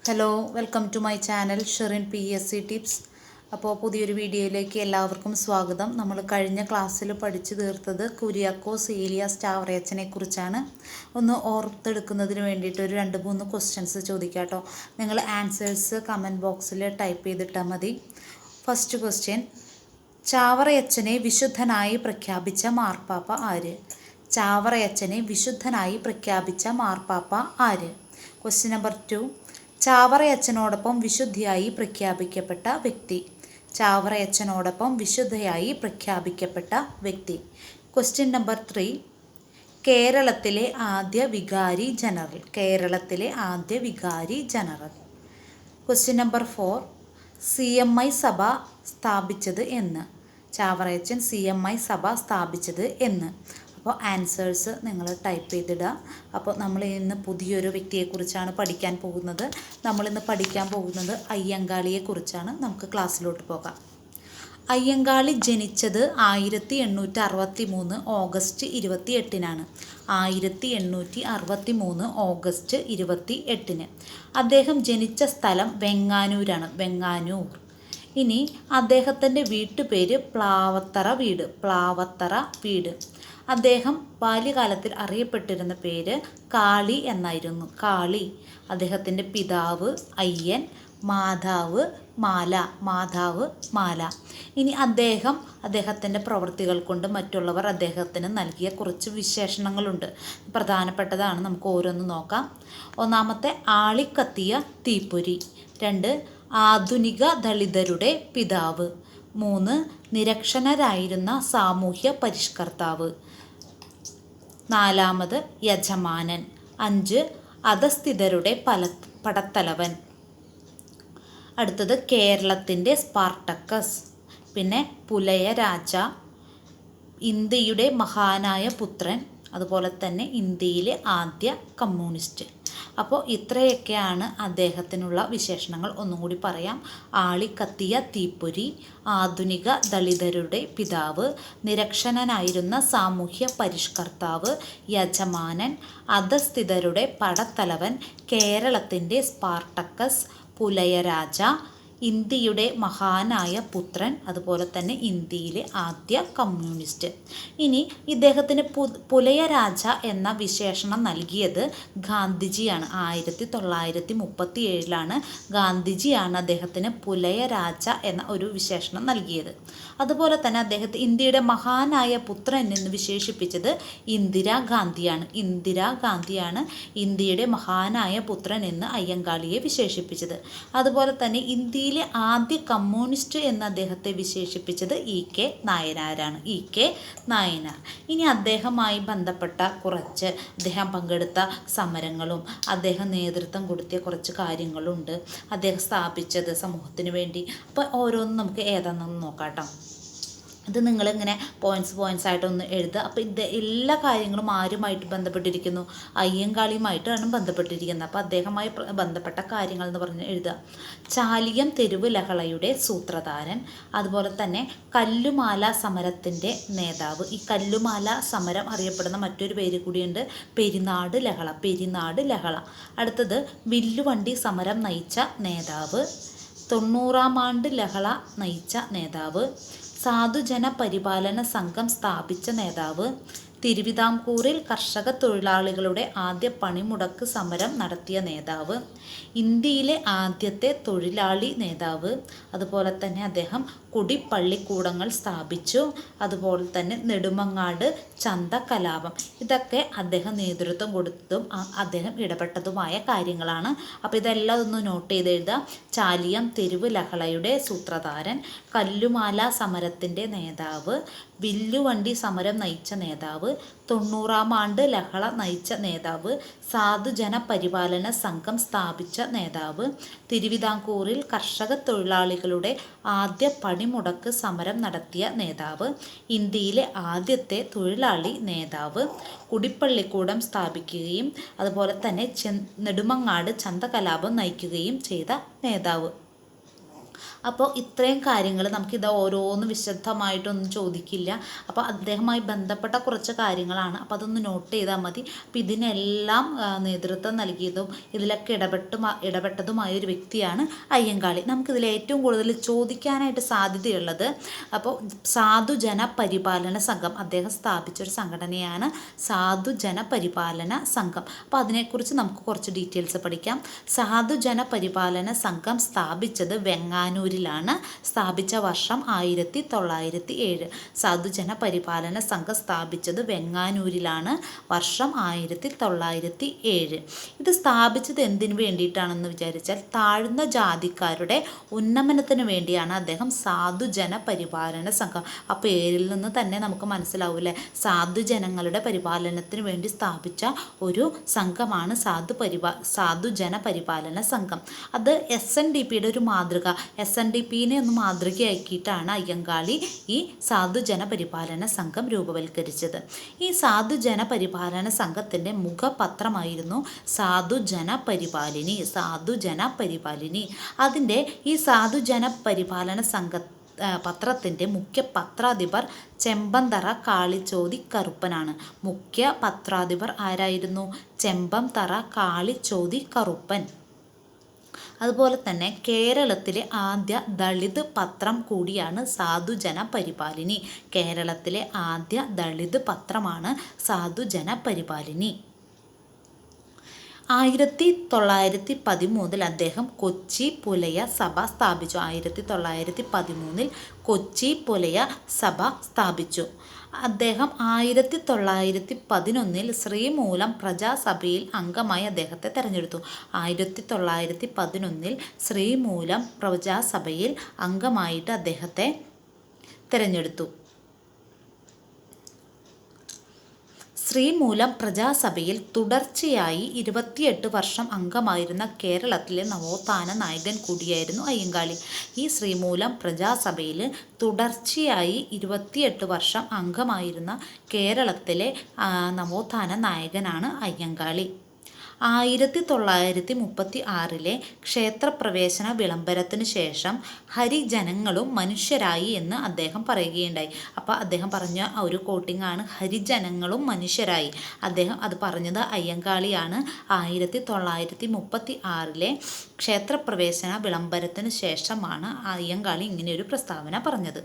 Hello, welcome to my channel Sherin PSC tips. അപ്പോൾ പുതിയൊരു വീഡിയോയിലേക്ക് എല്ലാവർക്കും സ്വാഗതം. നമ്മൾ കഴിഞ്ഞ ക്ലാസ്സിൽ പഠിച്ചു തീർത്തത് കുര്യാക്കോസ് ഏലിയാസ് ചാവറയച്ചനെ കുറിച്ചാണ്. ഒന്ന് ഓർത്തെടുക്കുന്നതിന് വേണ്ടിയിട്ട് ഒരു 2-3 ക്വസ്റ്റ്യൻസ് ചോദിക്കാം കേട്ടോ. നിങ്ങൾ ആൻസേഴ്സ് കമൻറ്റ് ബോക്സിൽ ടൈപ്പ് ചെയ്തിട്ടാൽ മതി. ഫസ്റ്റ് ക്വസ്റ്റ്യൻ, ചാവറയച്ചനെ വിശുദ്ധനായി പ്രഖ്യാപിച്ച മാർപ്പാപ്പ ആര്? ചാവറയച്ചനെ വിശുദ്ധനായി പ്രഖ്യാപിച്ച മാർപ്പാപ്പ ആര്? ക്വസ്റ്റ്യൻ നമ്പർ 2, ചാവറയച്ചനോടൊപ്പം വിശുദ്ധിയായി പ്രഖ്യാപിക്കപ്പെട്ട വ്യക്തി. ചാവറയച്ചനോടൊപ്പം വിശുദ്ധയായി പ്രഖ്യാപിക്കപ്പെട്ട വ്യക്തി. ക്വസ്റ്റ്യൻ നമ്പർ 3, കേരളത്തിലെ ആദ്യ വികാരി ജനറൽ. കേരളത്തിലെ ആദ്യ വികാരി ജനറൽ. ക്വസ്റ്റ്യൻ നമ്പർ 4, CMI സഭ സ്ഥാപിച്ചത് എന്ന്. ചാവറയച്ചൻ CMI സഭ സ്ഥാപിച്ചത് എന്ന്. അപ്പോൾ ആൻസേഴ്സ് നിങ്ങൾ ടൈപ്പ് ചെയ്തിടുക. അപ്പോൾ നമ്മൾ ഇന്ന് പുതിയൊരു വ്യക്തിയെക്കുറിച്ചാണ് പഠിക്കാൻ പോകുന്നത്. നമ്മളിന്ന് പഠിക്കാൻ പോകുന്നത് അയ്യങ്കാളിയെക്കുറിച്ചാണ്. നമുക്ക് ക്ലാസ്സിലോട്ട് പോകാം. അയ്യങ്കാളി ജനിച്ചത് 1863 ഓഗസ്റ്റ് 28-നാണ്. 1863 ഓഗസ്റ്റ് 28-ന്. അദ്ദേഹം ജനിച്ച സ്ഥലം വെങ്ങാനൂരാണ്. വെങ്ങാനൂർ. ഇനി അദ്ദേഹത്തിൻ്റെ വീട്ടുപേര് പ്ലാവത്തറ വീട്. പ്ലാവത്തറ വീട്. അദ്ദേഹം ബാല്യകാലത്തിൽ അറിയപ്പെട്ടിരുന്ന പേര് കാളി എന്നായിരുന്നു. കാളി. അദ്ദേഹത്തിൻ്റെ പിതാവ് അയ്യൻ, മാതാവ് മാല. മാതാവ് മാല. ഇനി അദ്ദേഹത്തിൻ്റെ പ്രവൃത്തികൾ കൊണ്ട് മറ്റുള്ളവർ അദ്ദേഹത്തിന് നൽകിയ കുറച്ച് വിശേഷണങ്ങളുണ്ട്. പ്രധാനപ്പെട്ടതാണ്. നമുക്ക് ഓരോന്ന് നോക്കാം. ഒന്നാമത്തെ, ആളിക്കത്തിയ തീപ്പൊരി. 2, ആധുനിക ദളിതരുടെ പിതാവ്. 3, നിരക്ഷരരായിരുന്ന സാമൂഹ്യ പരിഷ്കർത്താവ്. 4, യജമാനൻ. 5, അധസ്ഥിതരുടെ പടത്തലവൻ. അടുത്തത്, കേരളത്തിൻ്റെ സ്പാർട്ടക്കസ്. പിന്നെ പുലയ രാജ, ഇന്ത്യയുടെ മഹാനായ പുത്രൻ, അതുപോലെ തന്നെ ഇന്ത്യയിലെ ആദ്യ കമ്മ്യൂണിസ്റ്റ്. അപ്പോൾ ഇത്രയൊക്കെയാണ് അദ്ദേഹത്തിനുള്ള വിശേഷണങ്ങൾ. ഒന്നും കൂടി പറയാം. ആളിക്കത്തിയ തീപ്പൊരി, ആധുനിക ദളിതരുടെ പിതാവ്, നിരക്ഷരനായിരുന്ന സാമൂഹ്യ പരിഷ്കർത്താവ്, യജമാനൻ, അധസ്ഥിതരുടെ പടത്തലവൻ, കേരളത്തിൻ്റെ സ്പാർട്ടക്കസ്, പുലയരാജ, ഇന്ത്യയുടെ മഹാനായ പുത്രൻ, അതുപോലെ തന്നെ ഇന്ത്യയിലെ ആദ്യ കമ്മ്യൂണിസ്റ്റ്. ഇനി ഇദ്ദേഹത്തിന് പുലയരാജ എന്ന വിശേഷണം നൽകിയത് ഗാന്ധിജിയാണ്. 1937 ഗാന്ധിജിയാണ് അദ്ദേഹത്തിന് പുലയരാജ എന്ന ഒരു വിശേഷണം നൽകിയത്. അതുപോലെ തന്നെ അദ്ദേഹത്തെ ഇന്ത്യയുടെ മഹാനായ പുത്രൻ എന്ന് വിശേഷിപ്പിച്ചത് ഇന്ദിരാഗാന്ധിയാണ്. ഇന്ദിരാഗാന്ധിയാണ് ഇന്ത്യയുടെ മഹാനായ പുത്രൻ എന്ന് അയ്യങ്കാളിയെ വിശേഷിപ്പിച്ചത്. അതുപോലെ തന്നെ ഇന്ത്യയിലെ ആദ്യ കമ്മ്യൂണിസ്റ്റ് എന്ന് അദ്ദേഹത്തെ വിശേഷിപ്പിച്ചത് EK നായനാരാണ്. EK നായനാർ. ഇനി അദ്ദേഹവുമായി ബന്ധപ്പെട്ട കുറച്ച് അദ്ദേഹം പങ്കെടുത്ത സമരങ്ങളും അദ്ദേഹം നേതൃത്വം കൊടുത്തിയ കുറച്ച് കാര്യങ്ങളുണ്ട്. അദ്ദേഹം സ്ഥാപിച്ചത് സമൂഹത്തിന് വേണ്ടി. അപ്പോൾ ഓരോന്നും നമുക്ക് ഏതാണെന്ന് നോക്കാം കേട്ടോ. ഇത് നിങ്ങളിങ്ങനെ പോയിൻറ്റ്സ് ആയിട്ടൊന്ന് എഴുതുക. അപ്പോൾ എല്ലാ കാര്യങ്ങളും ആരുമായിട്ട് ബന്ധപ്പെട്ടിരിക്കുന്നു? അയ്യങ്കാളിയുമായിട്ടാണ് ബന്ധപ്പെട്ടിരിക്കുന്നത്. അപ്പോൾ അദ്ദേഹവുമായി ബന്ധപ്പെട്ട കാര്യങ്ങൾ എന്ന് പറഞ്ഞ് എഴുതുക. ചാലിയം തെരുവ് ലഹളയുടെ സൂത്രധാരൻ. അതുപോലെ തന്നെ കല്ലുമാല സമരത്തിൻ്റെ നേതാവ്. ഈ കല്ലുമാല സമരം അറിയപ്പെടുന്ന മറ്റൊരു പേര് കൂടിയുണ്ട്, പെരിനാട് ലഹള. പെരിനാട് ലഹള. അടുത്തത്, വില്ലുവണ്ടി സമരം നയിച്ച നേതാവ്. 90-ാം ആണ്ട് ലഹള നയിച്ച നേതാവ്. സാധുജന പരിപാലന സംഘം സ്ഥാപിച്ച നേതാവ്. തിരുവിതാംകൂറിൽ കർഷക തൊഴിലാളികളുടെ ആദ്യ പണിമുടക്ക് സമരം നടത്തിയ നേതാവ്. ഇന്ത്യയിലെ ആദ്യത്തെ തൊഴിലാളി നേതാവ്. അതുപോലെ തന്നെ അദ്ദേഹം കുടിപ്പള്ളിക്കൂടങ്ങൾ സ്ഥാപിച്ചു. അതുപോലെ തന്നെ നെടുമങ്ങാട് ചന്ത കലാപം. ഇതൊക്കെ അദ്ദേഹം നേതൃത്വം കൊടുത്തതും അദ്ദേഹം ഇടപെട്ടതുമായ കാര്യങ്ങളാണ്. അപ്പോൾ ഇതെല്ലാം ഒന്ന് നോട്ട് ചെയ്ത് എഴുതുക. ചാലിയം തെരുവ് ലഹളയുടെ സൂത്രധാരൻ, കല്ലുമാല സമരത്തിൻ്റെ നേതാവ്, വില്ലുവണ്ടി സമരം നയിച്ച നേതാവ്, 90-ാം ആണ്ട് ലഹള നയിച്ച നേതാവ്, സാധുജന പരിപാലന സംഘം സ്ഥാപിച്ച നേതാവ്, തിരുവിതാംകൂറിൽ കർഷക തൊഴിലാളികളുടെ ആദ്യ പണിമുടക്ക് സമരം നടത്തിയ നേതാവ്, ഇന്ത്യയിലെ ആദ്യത്തെ തൊഴിലാളി നേതാവ്, കുടിപ്പള്ളിക്കൂടം സ്ഥാപിക്കുകയും അതുപോലെ തന്നെ നെടുമങ്ങാട് ചന്തകലാപം നയിക്കുകയും ചെയ്ത നേതാവ്. അപ്പോൾ ഇത്രയും കാര്യങ്ങൾ നമുക്കിത് ഓരോന്നും വിശദമായിട്ടൊന്നും ചോദിക്കില്ല. അപ്പോൾ അദ്ദേഹവുമായി ബന്ധപ്പെട്ട കുറച്ച് കാര്യങ്ങളാണ്. അപ്പോൾ അതൊന്ന് നോട്ട് ചെയ്താൽ മതി. അപ്പോൾ ഇതിനെല്ലാം നേതൃത്വം നൽകിയതും ഇതിലൊക്കെ ഇടപെട്ടതുമായ ഒരു വ്യക്തിയാണ് അയ്യങ്കാളി. നമുക്കിതിൽ ഏറ്റവും കൂടുതൽ ചോദിക്കാനായിട്ട് സാധ്യതയുള്ളത് അപ്പോൾ സാധുജന പരിപാലന സംഘം, അദ്ദേഹം സ്ഥാപിച്ചൊരു സംഘടനയാണ് സാധുജന പരിപാലന സംഘം. അപ്പോൾ അതിനെക്കുറിച്ച് നമുക്ക് കുറച്ച് ഡീറ്റെയിൽസ് പഠിക്കാം. സാധുജന പരിപാലന സംഘം സ്ഥാപിച്ചത് വെങ്ങാനൂരിലാണ്. സ്ഥാപിച്ച വർഷം 1907. സാധുജന പരിപാലന സംഘം സ്ഥാപിച്ചത് വെങ്ങാനൂരിലാണ്. വർഷം 1907. ഇത് സ്ഥാപിച്ചത് എന്തിനു വേണ്ടിയിട്ടാണെന്ന് വിചാരിച്ചാൽ താഴ്ന്ന ജാതിക്കാരുടെ ഉന്നമനത്തിന് വേണ്ടിയാണ് അദ്ദേഹം സാധുജന പരിപാലന സംഘം. ആ പേരിൽ നിന്ന് തന്നെ നമുക്ക് മനസ്സിലാവൂലേ, സാധുജനങ്ങളുടെ പരിപാലനത്തിന് വേണ്ടി സ്ഥാപിച്ച ഒരു സംഘമാണ് സാധുജന പരിപാലന സംഘം. അത് SNDPയുടെ ഒരു മാതൃക, SNDPനെ ഒന്ന് മാതൃകയാക്കിയിട്ടാണ് അയ്യങ്കാളി ഈ സാധുജന പരിപാലന സംഘം രൂപവൽക്കരിച്ചത്. ഈ സാധുജന പരിപാലന സംഘത്തിൻ്റെ മുഖപത്രമായിരുന്നു സാധുജന പരിപാലിനി. അതിൻ്റെ ഈ സാധുജന പരിപാലന പത്രത്തിൻ്റെ മുഖ്യ പത്രാധിപർ ചെമ്പന്തറ കാളിച്ചോതി കറുപ്പനാണ്. മുഖ്യ പത്രാധിപർ ആരായിരുന്നു? ചെമ്പന്തറ കാളിച്ചോതി കറുപ്പൻ. അതുപോലെ തന്നെ കേരളത്തിലെ ആദ്യ ദളിത് പത്രം കൂടിയാണ് സാധുജന പരിപാലിനി. കേരളത്തിലെ ആദ്യ ദളിത് പത്രമാണ് സാധുജന പരിപാലിനി. 1913 അദ്ദേഹം കൊച്ചി പുലയ സഭ സ്ഥാപിച്ചു. 1913 കൊച്ചി പുലയ സഭ സ്ഥാപിച്ചു. അദ്ദേഹം 1911 ശ്രീമൂലം പ്രജാസഭയിൽ അംഗമായി അദ്ദേഹത്തെ തെരഞ്ഞെടുത്തു. 1911 ശ്രീമൂലം പ്രജാസഭയിൽ അംഗമായിട്ട് അദ്ദേഹത്തെ തിരഞ്ഞെടുത്തു. ശ്രീമൂലം പ്രജാസഭയിൽ തുടർച്ചയായി 28 വർഷം അംഗമായിരുന്ന കേരളത്തിലെ നവോത്ഥാന നായകൻ കൂടിയായിരുന്നു അയ്യങ്കാളി. ഈ ശ്രീമൂലം പ്രജാസഭയിൽ തുടർച്ചയായി 28 വർഷം അംഗമായിരുന്ന കേരളത്തിലെ നവോത്ഥാന നായകനാണ് അയ്യങ്കാളി. 1936 ക്ഷേത്രപ്രവേശന വിളംബരത്തിന് ശേഷം ഹരിജനങ്ങളും മനുഷ്യരായി എന്ന് അദ്ദേഹം പറയുകയുണ്ടായി. അപ്പോൾ അദ്ദേഹം പറഞ്ഞ ഒരു കോട്ടിങ്ങാണ് ഹരിജനങ്ങളും മനുഷ്യരായി. അദ്ദേഹം അത് പറഞ്ഞത് അയ്യങ്കാളിയാണ്. 1936 ക്ഷേത്രപ്രവേശന വിളംബരത്തിന് ശേഷമാണ് അയ്യങ്കാളി ഇങ്ങനെയൊരു പ്രസ്താവന പറഞ്ഞത്.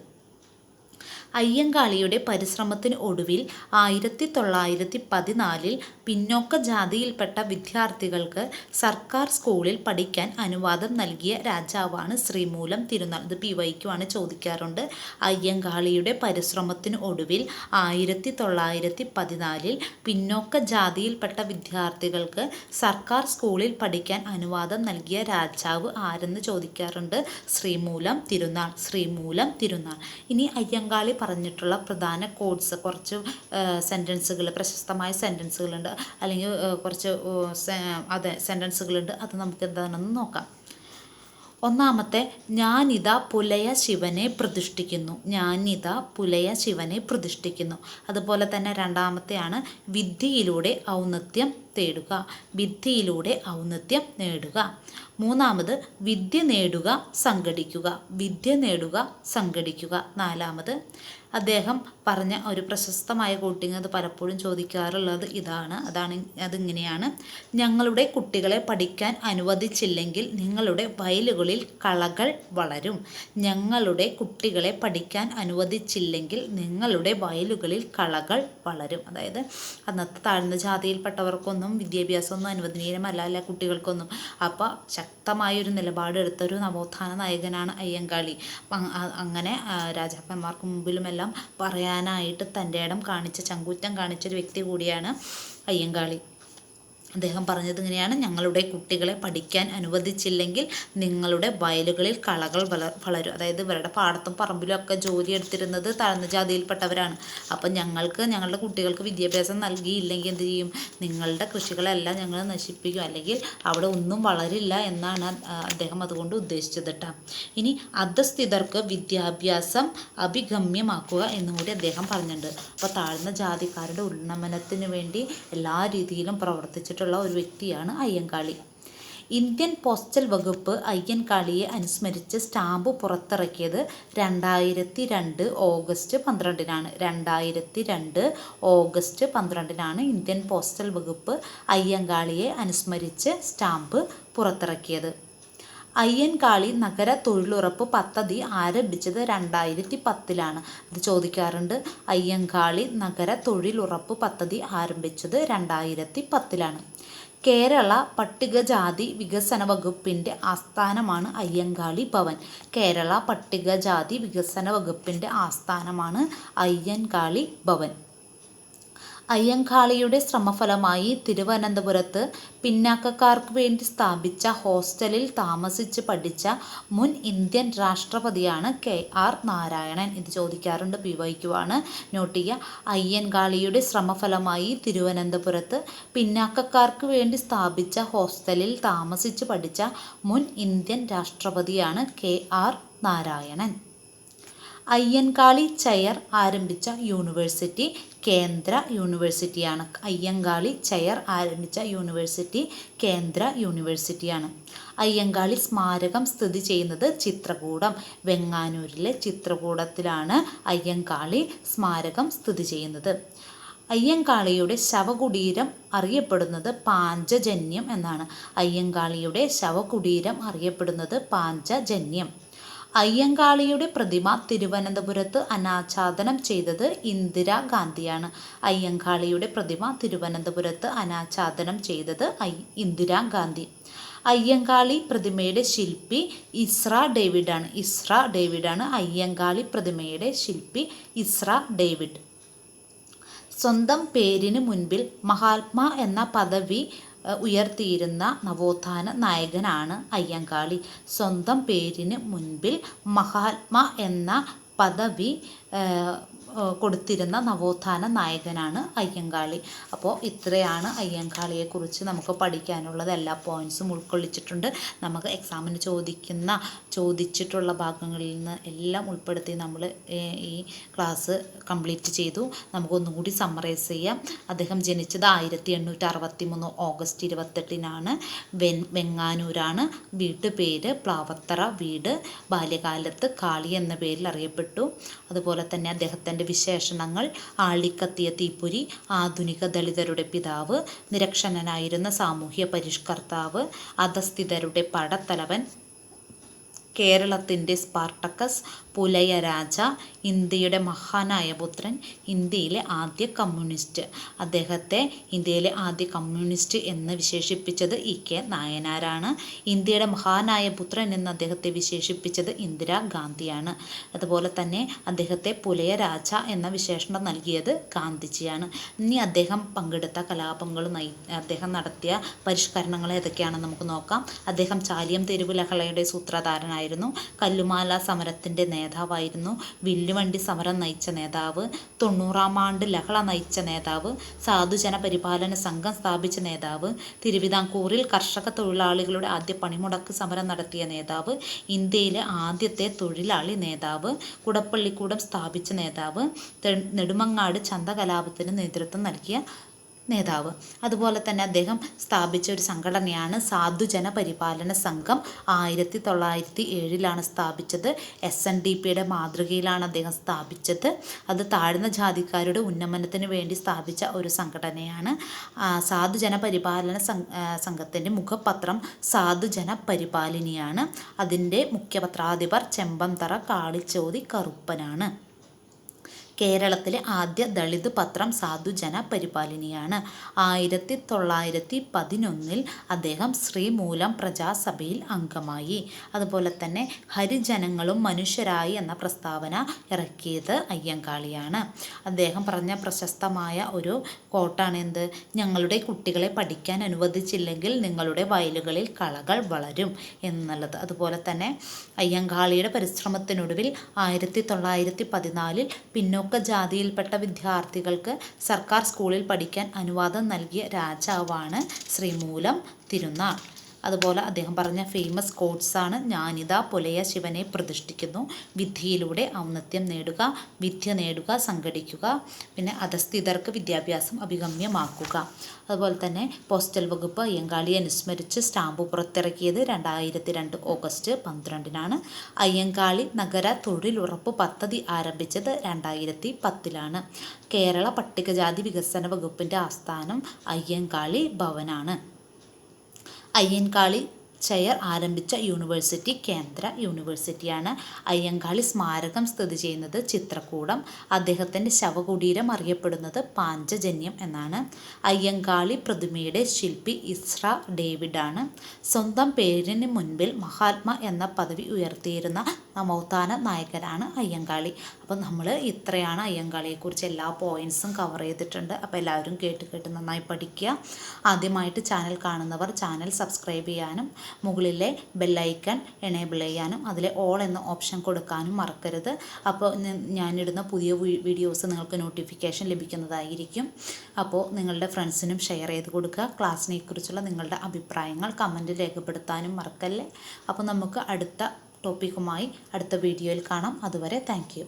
അയ്യങ്കാളിയുടെ പരിശ്രമത്തിന് ഒടുവിൽ 1914 പിന്നോക്ക ജാതിയിൽപ്പെട്ട വിദ്യാർത്ഥികൾക്ക് സർക്കാർ സ്കൂളിൽ പഠിക്കാൻ അനുവാദം നൽകിയ രാജാവാണ് ശ്രീമൂലം തിരുനാൾ. ഇത് PYQആണ് ചോദിക്കാറുണ്ട്. അയ്യങ്കാളിയുടെ പരിശ്രമത്തിന് ഒടുവിൽ 1914 പിന്നോക്ക ജാതിയിൽപ്പെട്ട വിദ്യാർത്ഥികൾക്ക് സർക്കാർ സ്കൂളിൽ പഠിക്കാൻ അനുവാദം നൽകിയ രാജാവ് ആരെന്ന് ചോദിക്കാറുണ്ട്. ശ്രീമൂലം തിരുനാൾ. ഇനി അയ്യങ്കാളി പറഞ്ഞിട്ടുള്ള പ്രധാന കോഡ്സ്, കുറച്ച് സെൻറ്റൻസുകൾ, പ്രശസ്തമായ സെൻറ്റൻസുകളുണ്ട്, അല്ലെങ്കിൽ കുറച്ച് സെൻറ്റൻസുകളുണ്ട്. അത് നമുക്ക് എന്താണെന്ന് നോക്കാം. ഒന്നാമത്തെ, ഞാനിതാ പുലയ ശിവനെ പ്രതിഷ്ഠിക്കുന്നു. അതുപോലെ തന്നെ രണ്ടാമത്തെയാണ് വിദ്യയിലൂടെ ഔന്നത്യം നേടുക. മൂന്നാമത്, വിദ്യ നേടുക സംഘടിക്കുക. നാലാമത്, അദ്ദേഹം പറഞ്ഞ ഒരു പ്രശസ്തമായ കോട്ടിങ്, അത് പലപ്പോഴും ചോദിക്കാറുള്ളത് അതിങ്ങനെയാണ്: ഞങ്ങളുടെ കുട്ടികളെ പഠിക്കാൻ അനുവദിച്ചില്ലെങ്കിൽ നിങ്ങളുടെ വയലുകളിൽ കളകൾ വളരും. അതായത് അന്നത്തെ താഴ്ന്ന ജാതിയിൽപ്പെട്ടവർക്കൊന്നും വിദ്യാഭ്യാസമൊന്നും അനുവദനീയമല്ല കുട്ടികൾക്കൊന്നും. അപ്പോൾ ശക്തമായൊരു നിലപാടെടുത്തൊരു നവോത്ഥാന നായകനാണ് അയ്യങ്കാളി. അങ്ങനെ രാജാക്കന്മാർക്ക് മുമ്പിലുമെല്ലാം പറയാനായിട്ട് തൻ്റെ ഇടം ചങ്കൂറ്റം കാണിച്ചൊരു വ്യക്തി കൂടിയാണ് അയ്യങ്കാളി. അദ്ദേഹം പറഞ്ഞത് ഇങ്ങനെയാണ്: ഞങ്ങളുടെ കുട്ടികളെ പഠിക്കാൻ അനുവദിച്ചില്ലെങ്കിൽ നിങ്ങളുടെ വയലുകളിൽ കളകൾ വളരും. അതായത് ഇവരുടെ പാടത്തും പറമ്പിലും ഒക്കെ ജോലി എടുത്തിരുന്നത് താഴ്ന്ന ജാതിയിൽപ്പെട്ടവരാണ്. അപ്പം ഞങ്ങളുടെ കുട്ടികൾക്ക് വിദ്യാഭ്യാസം നൽകിയില്ലെങ്കിൽ എന്ത് ചെയ്യും? നിങ്ങളുടെ കൃഷികളെല്ലാം ഞങ്ങൾ നശിപ്പിക്കും, അല്ലെങ്കിൽ അവിടെ ഒന്നും വളരില്ല എന്നാണ് അദ്ദേഹം അതുകൊണ്ട് ഉദ്ദേശിച്ചത് കേട്ടോ. ഇനി അധസ്ഥിതർക്ക് വിദ്യാഭ്യാസം അഭിഗമ്യമാക്കുക എന്നും കൂടി അദ്ദേഹം പറഞ്ഞിട്ടുണ്ട്. അപ്പോൾ താഴ്ന്ന ജാതിക്കാരുടെ ഉന്നമനത്തിന് വേണ്ടി എല്ലാ രീതിയിലും പ്രവർത്തിച്ചിട്ടുണ്ട് ഒരു വ്യക്തിയാണ് അയ്യങ്കാളി. ഇന്ത്യൻ പോസ്റ്റൽ വകുപ്പ് അയ്യൻകാളിയെ അനുസ്മരിച്ച് സ്റ്റാമ്പ് പുറത്തിറക്കിയത് 2002 ഓഗസ്റ്റ് 12-നാണ്. 2002 ഓഗസ്റ്റ് 12-നാണ് ഇന്ത്യൻ പോസ്റ്റൽ വകുപ്പ് അയ്യൻകാളിയെ അനുസ്മരിച്ച് സ്റ്റാമ്പ് പുറത്തിറക്കിയത്. അയ്യൻകാളി നഗര തൊഴിലുറപ്പ് പദ്ധതി ആരംഭിച്ചത് 2010-ലാണ്. ഇത് ചോദിക്കാറുണ്ട്. അയ്യൻകാളി നഗര തൊഴിലുറപ്പ് പദ്ധതി ആരംഭിച്ചത് 2010-ലാണ്. കേരള പട്ടികജാതി വികസന വകുപ്പിൻ്റെ ആസ്ഥാനമാണ് അയ്യൻകാളി ഭവൻ. കേരള പട്ടികജാതി വികസന വകുപ്പിൻ്റെ ആസ്ഥാനമാണ് അയ്യൻകാളി ഭവൻ. അയ്യൻകാളിയുടെ ശ്രമഫലമായി തിരുവനന്തപുരത്ത് പിന്നാക്കക്കാർക്ക് വേണ്ടി സ്ഥാപിച്ച ഹോസ്റ്റലിൽ താമസിച്ച് പഠിച്ച മുൻ ഇന്ത്യൻ രാഷ്ട്രപതിയാണ് KR നാരായണൻ. ഇത് ചോദിക്കാറുണ്ട്, PYQ-ആണ്. നോട്ട് ചെയ്യുക. അയ്യൻകാളിയുടെ ശ്രമഫലമായി തിരുവനന്തപുരത്ത് പിന്നാക്കക്കാർക്ക് വേണ്ടി സ്ഥാപിച്ച ഹോസ്റ്റലിൽ താമസിച്ച് പഠിച്ച മുൻ ഇന്ത്യൻ രാഷ്ട്രപതിയാണ് KR നാരായണൻ. അയ്യൻകാളി ചെയർ ആരംഭിച്ച യൂണിവേഴ്സിറ്റി കേന്ദ്ര യൂണിവേഴ്സിറ്റിയാണ്. അയ്യൻകാളി ചെയർ ആരംഭിച്ച യൂണിവേഴ്സിറ്റി കേന്ദ്ര യൂണിവേഴ്സിറ്റിയാണ്. അയ്യൻകാളി സ്മാരകം സ്ഥിതി ചെയ്യുന്നത് ചിത്രകൂടം. വെങ്ങാനൂരിലെ ചിത്രകൂടത്തിലാണ് അയ്യൻകാളി സ്മാരകം സ്ഥിതി ചെയ്യുന്നത്. അയ്യൻകാളിയുടെ ശവകുടീരം അറിയപ്പെടുന്നത് പാഞ്ചജന്യം എന്നാണ്. അയ്യൻകാളിയുടെ ശവകുടീരം അറിയപ്പെടുന്നത് പാഞ്ചജന്യം. അയ്യൻകാളിയുടെ പ്രതിമ തിരുവനന്തപുരത്ത് അനാച്ഛാദനം ചെയ്തത് ഇന്ദിരാഗാന്ധിയാണ്. അയ്യൻകാളിയുടെ പ്രതിമ തിരുവനന്തപുരത്ത് അനാച്ഛാദനം ചെയ്തത് ഇന്ദിരാഗാന്ധി. അയ്യൻകാളി പ്രതിമയുടെ ശില്പി ഇസ്ര ഡേവിഡാണ്. ഇസ്ര ഡേവിഡാണ് അയ്യൻകാളി പ്രതിമയുടെ ശില്പി. ഇസ്ര ഡേവിഡ്. സ്വന്തം പേരിന് മുൻപിൽ മഹാത്മാ എന്ന പദവി ഉയർത്തിയിരുന്ന നവോത്ഥാന നായകനാണ് അയ്യൻകാളി. സ്വന്തം പേരിന് മുൻപിൽ മഹാത്മാ എന്ന പദവി കൊടുത്തിരുന്ന നവോത്ഥാന നായകനാണ് അയ്യൻകാളി. അപ്പോൾ ഇത്രയാണ് അയ്യൻകാളിയെക്കുറിച്ച് നമുക്ക് പഠിക്കാനുള്ളത്. എല്ലാ പോയിൻറ്സും ഉൾക്കൊള്ളിച്ചിട്ടുണ്ട്. നമുക്ക് എക്സാമിന് ചോദിച്ചിട്ടുള്ള ഭാഗങ്ങളിൽ നിന്ന് എല്ലാം ഉൾപ്പെടുത്തി നമ്മൾ ഈ ക്ലാസ് കംപ്ലീറ്റ് ചെയ്തു. നമുക്കൊന്നും കൂടി സമ്മറൈസ് ചെയ്യാം. അദ്ദേഹം ജനിച്ചത് 1863 ഓഗസ്റ്റ് 28-നാണ്. വെങ്ങാനൂരാണ്. വീട്ടുപേര് പ്ലാവത്തറ വീട്. ബാല്യകാലത്ത് കാളി എന്ന പേരിൽ അറിയപ്പെട്ടു. അതുപോലെ തന്നെ അദ്ദേഹത്തിൻ്റെ വിശേഷണങ്ങൾ: ആളിക്കത്തിയ തീപ്പൊരി, ആധുനിക ദളിതരുടെ പിതാവ്, നിരക്ഷരനായിരുന്ന സാമൂഹ്യ പരിഷ്കർത്താവ്, അധസ്ഥിതരുടെ പടത്തലവൻ, കേരളത്തിൻ്റെ സ്പാർട്ടക്കസ്, പുലയ രാജ, ഇന്ത്യയുടെ മഹാനായ പുത്രൻ, ഇന്ത്യയിലെ ആദ്യ കമ്മ്യൂണിസ്റ്റ്. അദ്ദേഹത്തെ ഇന്ത്യയിലെ ആദ്യ കമ്മ്യൂണിസ്റ്റ് എന്ന് വിശേഷിപ്പിച്ചത് EK നായനാരാണ്. ഇന്ത്യയുടെ മഹാനായ പുത്രൻ എന്ന് അദ്ദേഹത്തെ വിശേഷിപ്പിച്ചത് ഇന്ദിരാഗാന്ധിയാണ്. അതുപോലെ തന്നെ അദ്ദേഹത്തെ പുലയ രാജ എന്ന വിശേഷണം നൽകിയത് ഗാന്ധിജിയാണ്. ഇനി അദ്ദേഹം പങ്കെടുത്ത കലാപങ്ങളും അദ്ദേഹം നടത്തിയ പരിഷ്കരണങ്ങൾ ഏതൊക്കെയാണെന്ന് നമുക്ക് നോക്കാം. അദ്ദേഹം ചാലിയം തെരുവ് ലഹളയുടെ സൂത്രധാരനായിരുന്നു. കല്ലുമാല സമരത്തിൻ്റെ നേതാവായിരുന്നു. വില്ലുവണ്ടി സമരം നയിച്ച നേതാവ്. 90-ാം ആണ്ട് ലഹള നയിച്ച നേതാവ്. സാധുജന പരിപാലന സംഘം സ്ഥാപിച്ച നേതാവ്. തിരുവിതാംകൂറിൽ കർഷക തൊഴിലാളികളുടെ ആദ്യ പണിമുടക്ക് സമരം നടത്തിയ നേതാവ്. ഇന്ത്യയിലെ ആദ്യത്തെ തൊഴിലാളി നേതാവ്. കുടപ്പള്ളിക്കൂടം സ്ഥാപിച്ച നേതാവ്. നെടുമങ്ങാട് ചന്തകലാപത്തിന് നേതൃത്വം നൽകിയ നേതാവ്. അതുപോലെ തന്നെ അദ്ദേഹം സ്ഥാപിച്ച ഒരു സംഘടനയാണ് സാധുജന പരിപാലന സംഘം. 1907-ലാണ് സ്ഥാപിച്ചത്. SNDPയുടെ മാതൃകയിലാണ് അദ്ദേഹം സ്ഥാപിച്ചത്. അത് താഴ്ന്ന ജാതിക്കാരുടെ ഉന്നമനത്തിന് വേണ്ടി സ്ഥാപിച്ച ഒരു സംഘടനയാണ്. സാധുജന പരിപാലന സംഘത്തിൻ്റെ മുഖപത്രം സാധുജന പരിപാലിനിയാണ്. അതിൻ്റെ മുഖ്യപത്രാധിപർ ചെമ്പന്തറ കാളിച്ചോതി കറുപ്പനാണ്. കേരളത്തിലെ ആദ്യ ദളിത് പത്രം സാധുജന പരിപാലിനിയാണ്. 1911 അദ്ദേഹം ശ്രീമൂലം പ്രജാസഭയിൽ അംഗമായി. അതുപോലെ തന്നെ ഹരിജനങ്ങളും മനുഷ്യരായി എന്ന പ്രസ്താവന ഇറക്കിയത് അയ്യൻകാളിയാണ്. അദ്ദേഹം പറഞ്ഞ പ്രശസ്തമായ ഒരു കോട്ടാണ് എന്ത്: ഞങ്ങളുടെ കുട്ടികളെ പഠിക്കാൻ അനുവദിച്ചില്ലെങ്കിൽ നിങ്ങളുടെ വയലുകളിൽ കളകൾ വളരും എന്നുള്ളത്. അതുപോലെ തന്നെ അയ്യൻകാളിയുടെ പരിശ്രമത്തിനൊടുവിൽ 1914 പിന്നോക്ക ജാതിയിൽപ്പെട്ട വിദ്യാർത്ഥികൾക്ക് സർക്കാർ സ്കൂളിൽ പഠിക്കാൻ അനുവാദം നൽകിയ രാജാവാണ് ശ്രീമൂലം തിരുനാൾ. അതുപോലെ അദ്ദേഹം പറഞ്ഞ ഫേമസ് കോട്ട്സാണ്: ഞാനിതാ പുലയ ശിവനെ പ്രതിഷ്ഠിക്കുന്നു, വിദ്യയിലൂടെ ഔന്നത്യം നേടുക, വിദ്യ നേടുക, സംഘടിക്കുക, പിന്നെ അധസ്ഥിതർക്ക് വിദ്യാഭ്യാസം അഭിഗമ്യമാക്കുക. അതുപോലെ തന്നെ പോസ്റ്റൽ വകുപ്പ് അയ്യങ്കാളിയെ അനുസ്മരിച്ച് സ്റ്റാമ്പ് പുറത്തിറക്കിയത് 2002 ഓഗസ്റ്റ് 12-നാണ്. അയ്യങ്കാളി നഗര തൊഴിലുറപ്പ് പദ്ധതി ആരംഭിച്ചത് 2010-ലാണ്. കേരള പട്ടികജാതി വികസന വകുപ്പിൻ്റെ ആസ്ഥാനം അയ്യങ്കാളി ഭവനാണ്. അയ്യങ്കാളി ചെയർ ആരംഭിച്ച യൂണിവേഴ്സിറ്റി കേന്ദ്ര യൂണിവേഴ്സിറ്റിയാണ്. അയ്യങ്കാളി സ്മാരകം സ്ഥിതി ചെയ്യുന്നത് ചിത്രകൂടം. അദ്ദേഹത്തിൻ്റെ ശവകുടീരം അറിയപ്പെടുന്നത് പാഞ്ചജന്യം എന്നാണ്. അയ്യങ്കാളി പ്രതിമയുടെ ശില്പി ഇസ്ര ഡേവിഡാണ്. സ്വന്തം പേരിന് മുൻപിൽ മഹാത്മാ എന്ന പദവി ഉയർത്തിയിരുന്ന നവോത്ഥാന നായകനാണ് അയ്യങ്കാളി. അപ്പം നമ്മൾ ഇത്രയാണ് അയ്യങ്കാളിയെക്കുറിച്ച് എല്ലാ പോയിൻറ്സും കവർ ചെയ്തിട്ടുണ്ട്. അപ്പോൾ എല്ലാവരും കേട്ട് നന്നായി പഠിക്കുക. ആദ്യമായിട്ട് ചാനൽ കാണുന്നവർ ചാനൽ സബ്സ്ക്രൈബ് ചെയ്യാനും മുകളിലെ ബെല്ലൈക്കൺ എനേബിൾ ചെയ്യാനും അതിലെ ഓൾ എന്ന ഓപ്ഷൻ കൊടുക്കാനും മറക്കരുത്. അപ്പോൾ ഞാനിടുന്ന പുതിയ വീഡിയോസ് നിങ്ങൾക്ക് നോട്ടിഫിക്കേഷൻ ലഭിക്കുന്നതായിരിക്കും. അപ്പോൾ നിങ്ങളുടെ ഫ്രണ്ട്സിനും ഷെയർ ചെയ്ത് കൊടുക്കുക. ക്ലാസ്സിനെ കുറിച്ചുള്ള നിങ്ങളുടെ അഭിപ്രായങ്ങൾ കമൻറ്റ് രേഖപ്പെടുത്താനും മറക്കല്ലേ. അപ്പോൾ നമുക്ക് അടുത്ത ടോപ്പിക്കുമായി അടുത്ത വീഡിയോയിൽ കാണാം. അതുവരെ താങ്ക് യു.